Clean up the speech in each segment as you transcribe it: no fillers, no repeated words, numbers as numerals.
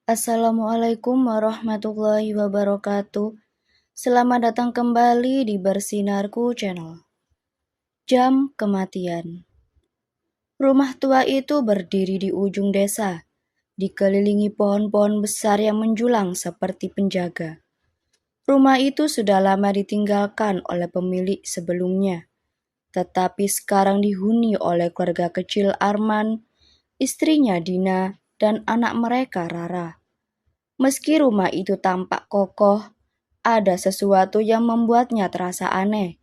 Assalamualaikum warahmatullahi wabarakatuh. Selamat datang kembali di Bersinarku Channel. Jam kematian. Rumah tua itu berdiri di ujung desa, dikelilingi pohon-pohon besar yang menjulang seperti penjaga. Rumah itu sudah lama ditinggalkan oleh pemilik sebelumnya, tetapi sekarang dihuni oleh keluarga kecil Arman, istrinya Dina, dan anak mereka Rara. Meski rumah itu tampak kokoh, ada sesuatu yang membuatnya terasa aneh,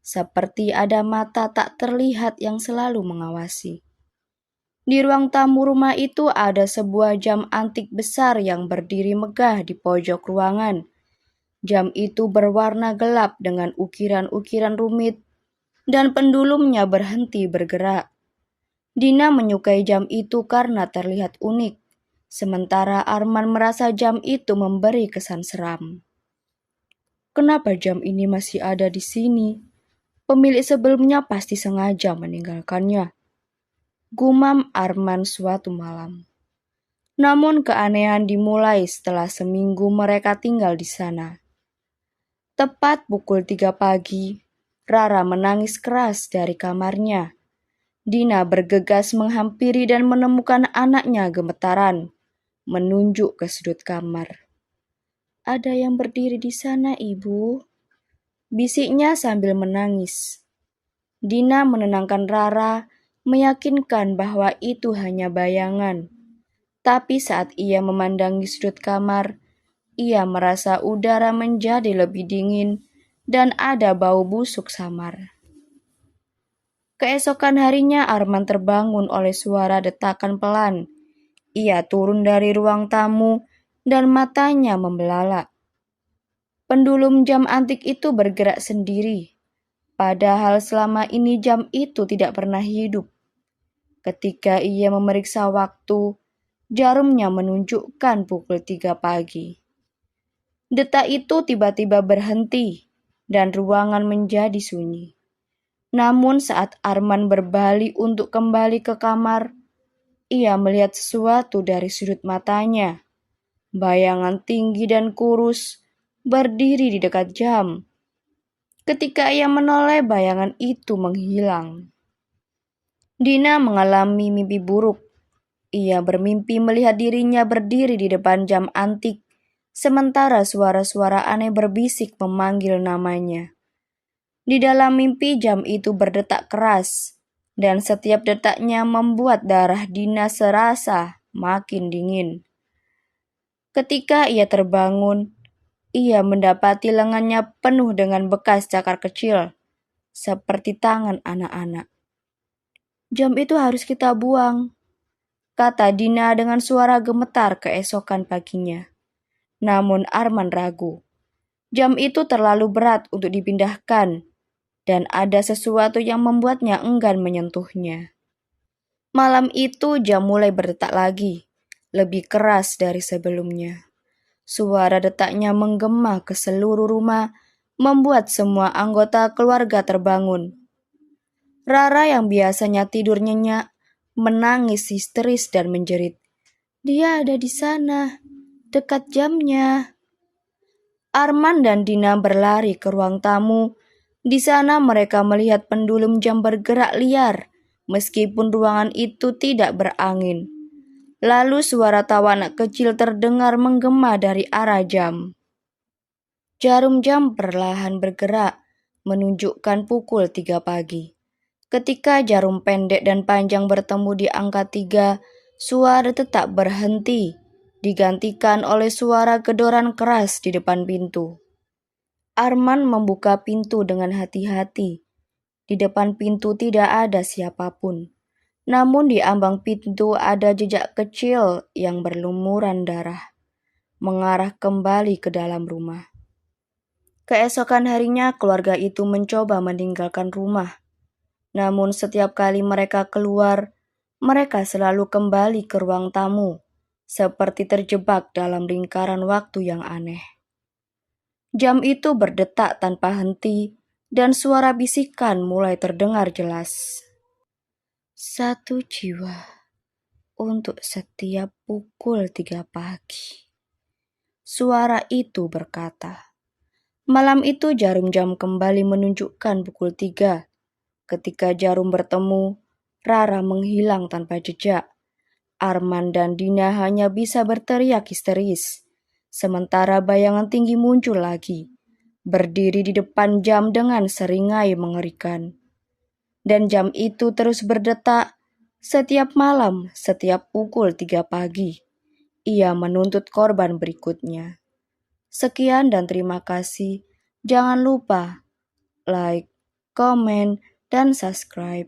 seperti ada mata tak terlihat yang selalu mengawasi. Di ruang tamu rumah itu ada sebuah jam antik besar yang berdiri megah di pojok ruangan. Jam itu berwarna gelap dengan ukiran-ukiran rumit, dan pendulumnya berhenti bergerak. Dina menyukai jam itu karena terlihat unik, sementara Arman merasa jam itu memberi kesan seram. Kenapa jam ini masih ada di sini? Pemilik sebelumnya pasti sengaja meninggalkannya, gumam Arman suatu malam. Namun keanehan dimulai setelah seminggu mereka tinggal di sana. Tepat pukul 3 pagi, Rara menangis keras dari kamarnya. Dina bergegas menghampiri dan menemukan anaknya gemetaran, menunjuk ke sudut kamar. "Ada yang berdiri di sana, Ibu," bisiknya sambil menangis. Dina menenangkan Rara, meyakinkan bahwa itu hanya bayangan. Tapi saat ia memandangi sudut kamar, ia merasa udara menjadi lebih dingin dan ada bau busuk samar. Keesokan harinya Arman terbangun oleh suara detakan pelan. Ia turun dari ruang tamu dan matanya membelalak. Pendulum jam antik itu bergerak sendiri, padahal selama ini jam itu tidak pernah hidup. Ketika ia memeriksa waktu, jarumnya menunjukkan pukul 3 pagi. Detak itu tiba-tiba berhenti dan ruangan menjadi sunyi. Namun saat Arman berbalik untuk kembali ke kamar, ia melihat sesuatu dari sudut matanya. Bayangan tinggi dan kurus berdiri di dekat jam. Ketika ia menoleh, bayangan itu menghilang. Dina mengalami mimpi buruk. Ia bermimpi melihat dirinya berdiri di depan jam antik, sementara suara-suara aneh berbisik memanggil namanya. Di dalam mimpi jam itu berdetak keras, dan setiap detaknya membuat darah Dina serasa makin dingin. Ketika ia terbangun, ia mendapati lengannya penuh dengan bekas cakar kecil, seperti tangan anak-anak. "Jam itu harus kita buang," kata Dina dengan suara gemetar keesokan paginya. Namun Arman ragu. Jam itu terlalu berat untuk dipindahkan, dan ada sesuatu yang membuatnya enggan menyentuhnya. Malam itu jam mulai berdetak lagi, lebih keras dari sebelumnya. Suara detaknya menggema ke seluruh rumah, membuat semua anggota keluarga terbangun. Rara yang biasanya tidur nyenyak, menangis histeris dan menjerit. "Dia ada di sana, dekat jamnya." Arman dan Dina berlari ke ruang tamu. Di sana mereka melihat pendulum jam bergerak liar, meskipun ruangan itu tidak berangin. Lalu suara tawa anak kecil terdengar menggema dari arah jam. Jarum jam perlahan bergerak, menunjukkan pukul 3 pagi. Ketika jarum pendek dan panjang bertemu di angka 3, suara tetap berhenti, digantikan oleh suara gedoran keras di depan pintu. Arman membuka pintu dengan hati-hati. Di depan pintu tidak ada siapapun. Namun di ambang pintu ada jejak kecil yang berlumuran darah, mengarah kembali ke dalam rumah. Keesokan harinya keluarga itu mencoba meninggalkan rumah. Namun setiap kali mereka keluar, mereka selalu kembali ke ruang tamu, seperti terjebak dalam lingkaran waktu yang aneh. Jam itu berdetak tanpa henti, dan suara bisikan mulai terdengar jelas. "Satu jiwa, untuk setiap pukul 3 pagi. Suara itu berkata. Malam itu jarum jam kembali menunjukkan pukul 3. Ketika jarum bertemu, Rara menghilang tanpa jejak. Arman dan Dina hanya bisa berteriak histeris. Sementara bayangan tinggi muncul lagi, berdiri di depan jam dengan seringai mengerikan. Dan jam itu terus berdetak setiap malam, setiap pukul 3 pagi. Ia menuntut korban berikutnya. Sekian dan terima kasih. Jangan lupa like, komen, dan subscribe.